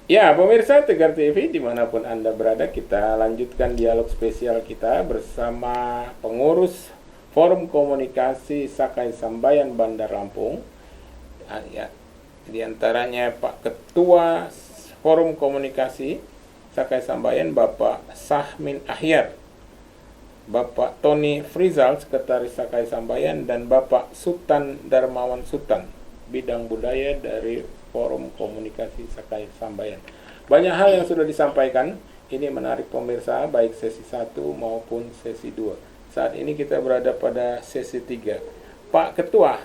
Ya, pemirsa Tegar TV dimanapun Anda berada, kita lanjutkan dialog spesial kita bersama pengurus Forum Komunikasi Sakai Sambayan Bandar Lampung. Ya, di antaranya Pak Ketua Forum Komunikasi Sakai Sambayan, Bapak Sahmin Ahyar, Bapak Tony Frizal, Sekretaris Sakai Sambayan, dan Bapak Sultan Darmawan Sultan, bidang budaya dari Forum Komunikasi Sakai Sambayan. Banyak hal yang sudah disampaikan. Ini menarik pemirsa, baik sesi 1 maupun sesi 2. Saat ini kita berada pada sesi 3. Pak Ketua,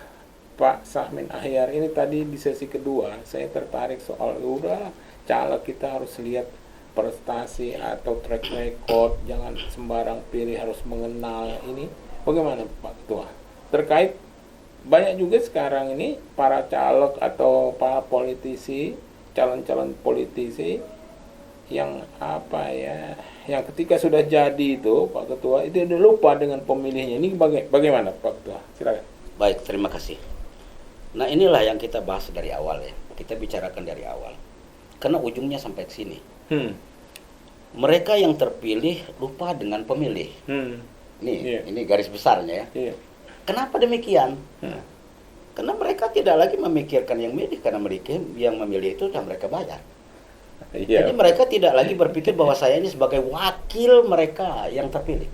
Pak Sahmin Ahyar, ini tadi di sesi kedua saya tertarik soal udah caleg kita harus lihat prestasi atau track record, jangan sembarang pilih, harus mengenal ini. Bagaimana Pak Ketua? Terkait banyak juga sekarang ini para caleg atau para politisi, calon-calon politisi yang yang ketika sudah jadi itu Pak Ketua itu udah lupa dengan pemilihnya. Ini bagaimana Pak Ketua? Silakan. Baik, terima kasih. Nah, inilah yang kita bahas dari awal ya. Kita bicarakan dari awal. Karena ujungnya sampai ke sini. Mereka yang terpilih lupa dengan pemilih. Ini garis besarnya ya. Kenapa demikian? Karena mereka tidak lagi memikirkan yang milih, karena mereka yang memilih itu sudah mereka bayar. Jadi mereka tidak lagi berpikir bahwa saya ini sebagai wakil mereka yang terpilih.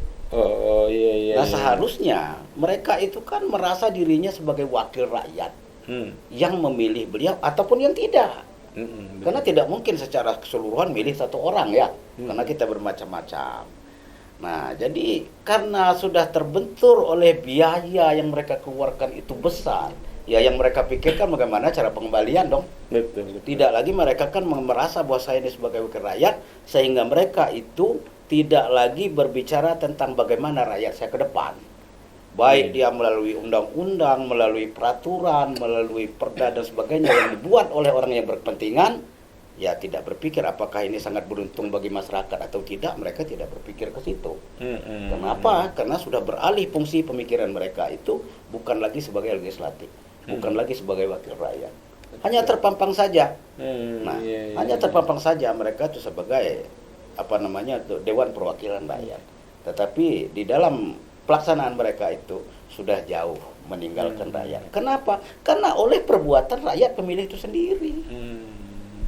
Nah, seharusnya mereka itu kan merasa dirinya sebagai wakil rakyat yang memilih beliau ataupun yang tidak. Karena tidak mungkin secara keseluruhan milih satu orang ya, karena kita bermacam-macam. Nah, jadi karena sudah terbentur oleh biaya yang mereka keluarkan itu besar, ya yang mereka pikirkan bagaimana cara pengembalian dong. Betul. Tidak lagi mereka kan merasa bahwa saya ini sebagai wakil rakyat, sehingga mereka itu tidak lagi berbicara tentang bagaimana rakyat saya ke depan. Baik dia melalui undang-undang, melalui peraturan, melalui perda dan sebagainya yang dibuat oleh orang yang berkepentingan, ya tidak berpikir apakah ini sangat beruntung bagi masyarakat atau tidak. Mereka tidak berpikir ke situ. Kenapa? Karena sudah beralih fungsi pemikiran mereka itu bukan lagi sebagai legislatif, bukan lagi sebagai wakil rakyat. Hanya terpampang saja. Hanya terpampang saja mereka itu sebagai Dewan Perwakilan Rakyat. Tetapi di dalam pelaksanaan mereka itu sudah jauh meninggalkan rakyat. Kenapa? Karena oleh perbuatan rakyat pemilih itu sendiri.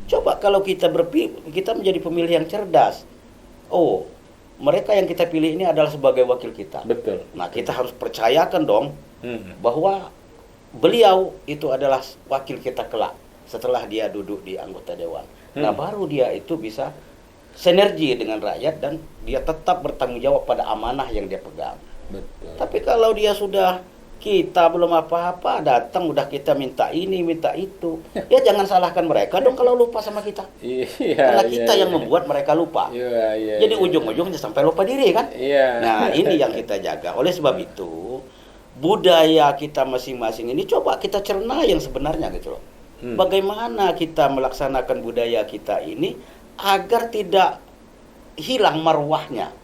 Coba kalau kita menjadi pemilih yang cerdas. Oh, mereka yang kita pilih ini adalah sebagai wakil kita. Betul. Nah, kita harus percayakan dong bahwa beliau itu adalah wakil kita kelak setelah dia duduk di anggota dewan. Nah, baru dia itu bisa sinergi dengan rakyat dan dia tetap bertanggung jawab pada amanah yang dia pegang. Betul. Tapi kalau dia sudah kita belum apa-apa datang udah kita minta ini minta itu, ya jangan salahkan mereka dong kalau lupa sama kita. Karena kita yang membuat mereka lupa. Jadi ujung-ujungnya sampai lupa diri kan. Nah, ini yang kita jaga. Oleh sebab itu budaya kita masing-masing ini coba kita cerna yang sebenarnya gitu loh. Bagaimana kita melaksanakan budaya kita ini agar tidak hilang marwahnya.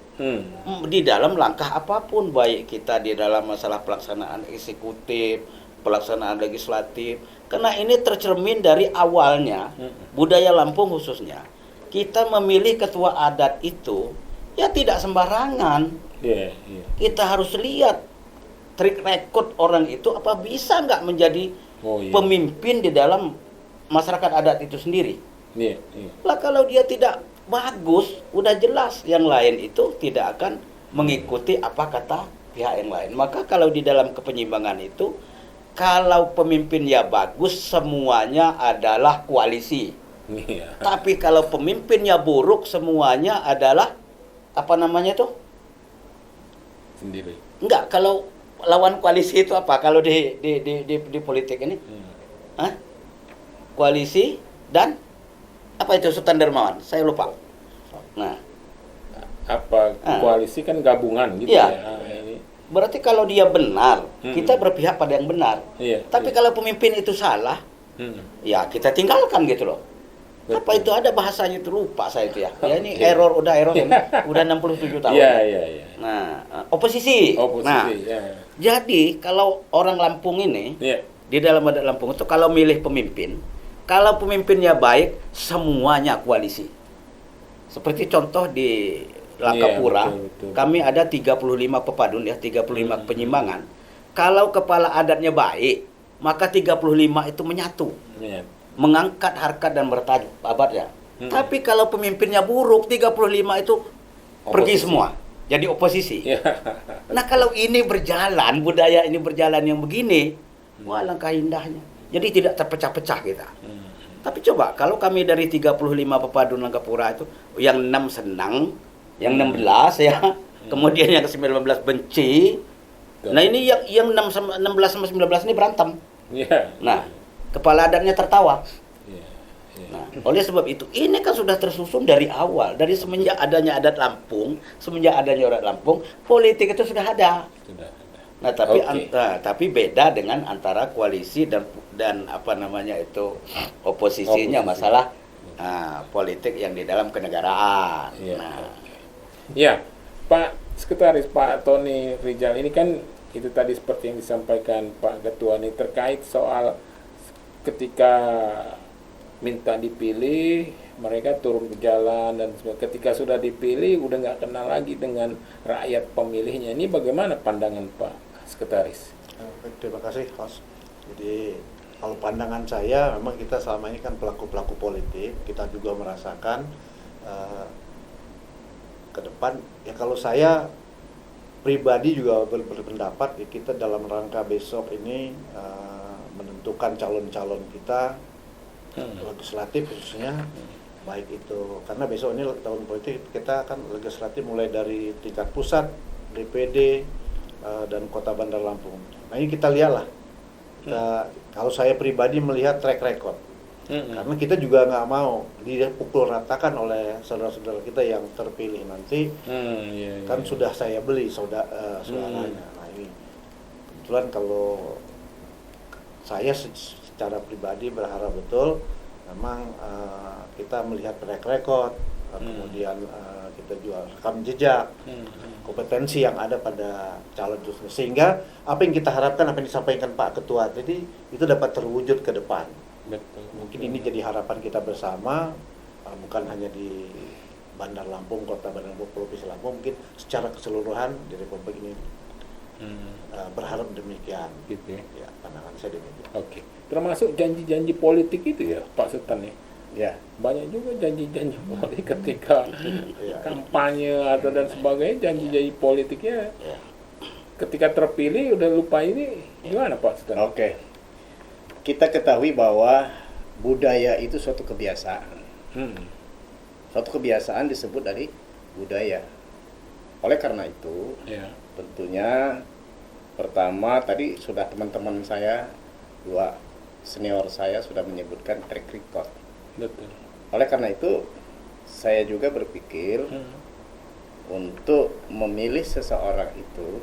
Di dalam langkah apapun, baik kita di dalam masalah pelaksanaan eksekutif, pelaksanaan legislatif. Karena ini tercermin dari awalnya, budaya Lampung khususnya. Kita memilih ketua adat itu, ya tidak sembarangan. Kita harus lihat trik record orang itu, apa bisa nggak menjadi pemimpin di dalam masyarakat adat itu sendiri. Lah kalau dia tidak bagus, udah jelas yang lain itu tidak akan mengikuti apa kata pihak yang lain. Maka kalau di dalam kepenyimbangan itu, kalau pemimpinnya bagus, semuanya adalah koalisi. Tapi kalau pemimpinnya buruk, semuanya adalah sendiri. Enggak, kalau lawan koalisi itu apa? Kalau di politik ini, koalisi dan apa itu Sultan Darmawan? Saya lupa. Nah, koalisi kan gabungan gitu ya. Berarti kalau dia benar, kita berpihak pada yang benar. Tapi kalau pemimpin itu salah, ya kita tinggalkan gitu loh. Betul. Apa itu ada bahasanya itu lupa saya itu ya. Ya ini error ini. Udah 67 tahun. Nah, oposisi. Nah, jadi kalau orang Lampung ini di dalam adat Lampung itu kalau milih pemimpin Kalau pemimpinnya baik, semuanya koalisi. Seperti contoh di Langkapura, kami ada 35 pepadun ya, 35 penyimbangan. Kalau kepala adatnya baik, maka 35 itu menyatu. Mengangkat harkat dan martabat ya. Tapi kalau pemimpinnya buruk, 35 itu pergi semua. Jadi oposisi. Nah, kalau ini berjalan, budaya ini berjalan yang begini, wah langkah indahnya. Jadi tidak terpecah-pecah kita. Tapi coba kalau kami dari 35 pepadun Langkapura itu, yang 6 senang, yang 16 ya, kemudian yang ke-19 benci. Nah, ini yang 16 sama 19 ini berantem. Nah, kepala adatnya tertawa. Nah, oleh sebab itu, ini kan sudah tersusun dari awal, dari semenjak adanya adat Lampung, politik itu sudah ada. Nah, tapi beda dengan antara koalisi dan apa namanya itu oposisinya masalah politik yang di dalam kenegaraan. Ya, Pak Sekretaris, Pak Tony Rizal, ini kan itu tadi seperti yang disampaikan Pak Ketua ini terkait soal ketika minta dipilih, mereka turun ke jalan dan ketika sudah dipilih udah nggak kenal lagi dengan rakyat pemilihnya. Ini bagaimana pandangan Pak Sekretaris? Terima kasih, Mas. Jadi kalau pandangan saya, memang kita selama ini kan pelaku-pelaku politik, kita juga merasakan ke depan. Ya kalau saya pribadi juga berpendapat, ya kita dalam rangka besok ini menentukan calon-calon kita legislatif khususnya, baik itu karena besok ini tahun politik, kita kan legislatif mulai dari tingkat pusat, DPD dan Kota Bandar Lampung. Nah ini kita lihatlah. Kalau saya pribadi melihat track record, karena kita juga nggak mau dipukul ratakan oleh saudara-saudara kita yang terpilih nanti. Kan sudah saya beli suaranya. Nah ini kebetulan kalau saya secara pribadi berharap betul memang kita melihat track record, kemudian kita jual rekam jejak, kompetensi yang ada pada calon itu, sehingga apa yang kita harapkan, apa yang disampaikan Pak Ketua tadi itu dapat terwujud ke depan. Mungkin ini jadi harapan kita bersama, bukan hanya di Bandar Lampung, Kota Bandar Lampung, Provinsi Lampung, mungkin secara keseluruhan di Republik ini. Berharap demikian. Gitu ya. Pandangan saya demikian. Oke. Termasuk janji-janji politik itu ya, Pak Sultan ya. Ya. Banyak juga janji-janji politik ketika kampanye atau dan sebagainya, janji-janji politiknya. Ketika terpilih udah lupa ini, gimana Pak Sultan? Oke. Kita ketahui bahwa budaya itu suatu kebiasaan. Suatu kebiasaan disebut dari budaya. Oleh karena itu, tentunya pertama tadi sudah teman-teman saya, dua senior saya sudah menyebutkan track record. Betul. Oleh karena itu, saya juga berpikir untuk memilih seseorang itu,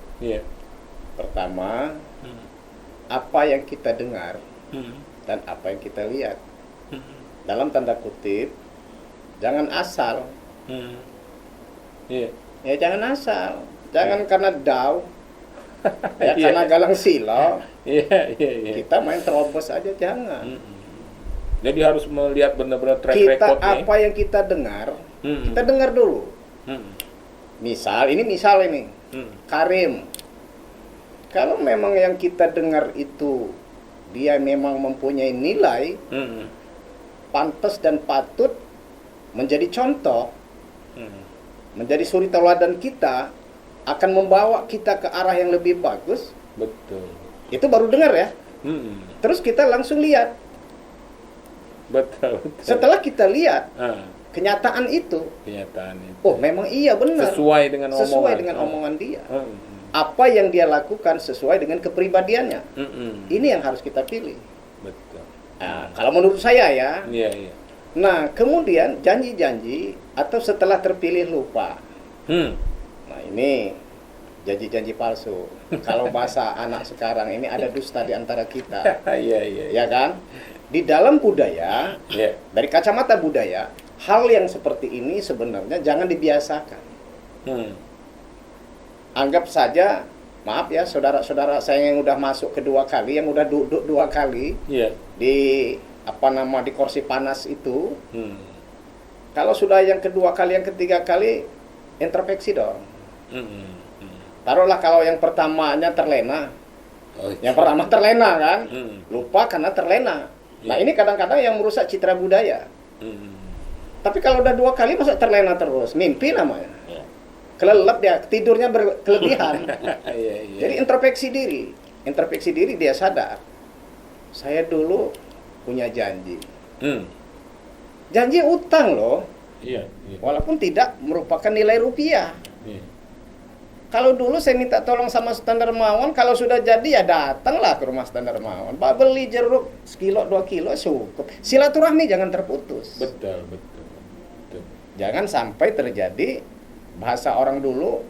pertama apa yang kita dengar dan apa yang kita lihat. Dalam tanda kutip, jangan asal. Ya jangan asal, jangan karena dau, karena galang silo, kita main terobos aja, jangan. Jadi harus melihat benar-benar track record nih. Apa yang kita dengar, kita dengar dulu. Misal ini, Karim. Kalau memang yang kita dengar itu dia memang mempunyai nilai, pantas dan patut menjadi contoh, menjadi suri tauladan kita, akan membawa kita ke arah yang lebih bagus. Betul. Itu baru dengar ya. Terus kita langsung lihat. Betul. Setelah kita lihat kenyataan itu, oh memang iya benar. Sesuai dengan omongan dia. Apa yang dia lakukan sesuai dengan kepribadiannya. Ini yang harus kita pilih. Betul. Nah, kalau menurut saya ya. Iya. Nah, kemudian janji-janji atau setelah terpilih lupa. Nah, ini janji-janji palsu. Kalau bahasa anak sekarang ini ada dusta di antara kita. Iya. Ya kan? Di dalam budaya, dari kacamata budaya, hal yang seperti ini sebenarnya jangan dibiasakan. Anggap saja, maaf ya saudara-saudara saya yang udah masuk kedua kali, yang udah duduk 2 kali di di kursi panas itu, kalau sudah yang kedua kali, yang ketiga kali, introspeksi dong. Taruhlah kalau yang pertamanya terlena, yang pertama terlena kan, lupa karena terlena. Nah ini kadang-kadang yang merusak citra budaya. Tapi kalau udah 2 kali masa terlena terus, mimpi namanya. Kelelep dia, tidurnya berkelebihan. Jadi introspeksi diri dia sadar. Saya dulu punya janji. Janji utang loh. Walaupun tidak merupakan nilai rupiah. Kalau dulu saya minta tolong sama Standar Mawon, kalau sudah jadi ya datanglah ke rumah Standar Mawon. Pak beli jeruk sekilo 2 kilo cukup. Silaturahmi jangan terputus. Betul. Jangan sampai terjadi bahasa orang dulu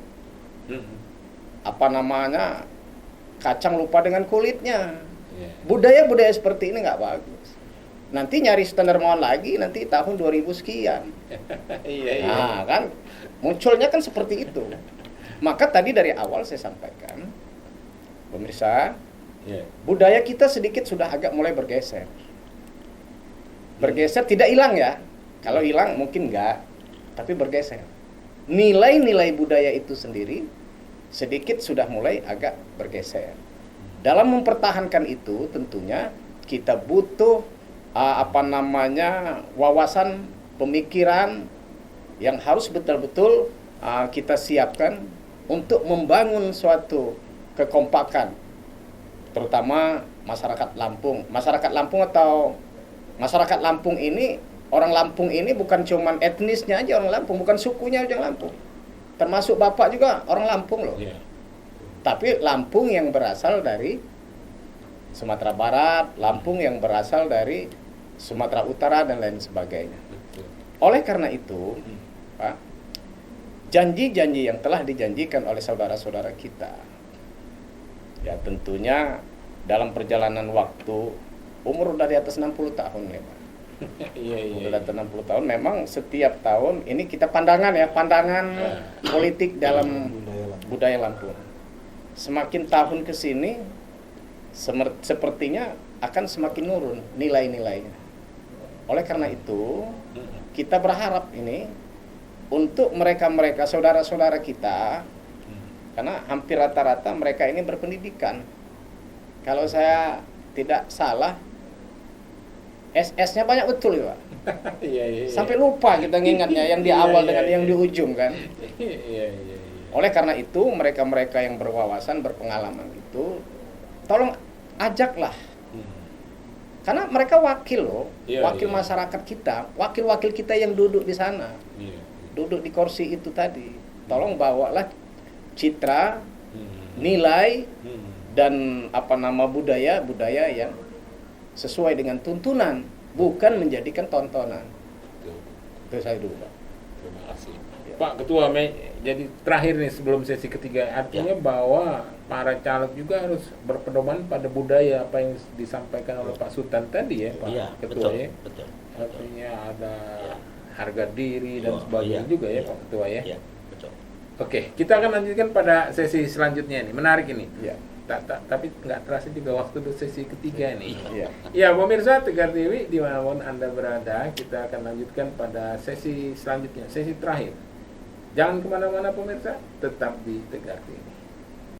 kacang lupa dengan kulitnya. Budaya seperti ini nggak bagus. Nanti nyari Standar Mawon lagi nanti tahun 2000 sekian. Nah kan munculnya kan seperti itu. Maka tadi dari awal saya sampaikan, pemirsa, budaya kita sedikit sudah agak mulai bergeser. Bergeser tidak hilang ya. Kalau hilang mungkin enggak, tapi bergeser. Nilai-nilai budaya itu sendiri sedikit sudah mulai agak bergeser. Dalam mempertahankan itu tentunya kita butuh wawasan pemikiran yang harus betul-betul kita siapkan untuk membangun suatu kekompakan, terutama masyarakat Lampung. Masyarakat Lampung ini, orang Lampung ini bukan cuman etnisnya aja orang Lampung, bukan sukunya aja orang Lampung. Termasuk bapak juga orang Lampung loh. Tapi Lampung yang berasal dari Sumatera Barat, Lampung yang berasal dari Sumatera Utara dan lain sebagainya. Oleh karena itu, Pak, janji-janji yang telah dijanjikan oleh saudara-saudara kita, ya tentunya dalam perjalanan waktu, umur udah di atas 60 tahun ya Pak. Udah di atas 60 tahun, memang setiap tahun ini kita pandangan politik dalam budaya Lampung. Semakin tahun ke sini, sepertinya akan semakin nurun nilai-nilainya. Oleh karena itu, kita berharap ini untuk mereka-mereka saudara-saudara kita, karena hampir rata-rata mereka ini berpendidikan. Kalau saya tidak salah, SS-nya banyak betul ya Pak. Sampai lupa kita ngingatnya yang di awal dengan yang di ujung kan. Oleh karena itu mereka-mereka yang berwawasan, berpengalaman itu, tolong ajaklah. Karena mereka wakil loh, wakil masyarakat kita, wakil-wakil kita yang duduk di sana. Duduk di kursi itu tadi, tolong bawalah citra, nilai, dan budaya yang sesuai dengan tuntunan, bukan menjadikan tontonan. Itu saya dulu Pak. Terima kasih Pak Ketua. Jadi terakhir nih sebelum sesi ketiga, artinya bahwa para caleg juga harus berpedoman pada budaya apa yang disampaikan oleh Pak Sultan tadi ya Pak Ketua. Betul. Artinya ada harga diri dan sebagainya juga ya Pak Ketua ya. Betul. Oke, kita akan lanjutkan pada sesi selanjutnya ini. Menarik ini. Tapi nggak terasa juga waktu untuk sesi ketiga ini. Ya, pemirsa Tegar TV dimanapun Anda berada, kita akan lanjutkan pada sesi selanjutnya, sesi terakhir. Jangan kemana-mana pemirsa, tetap di Tegar TV.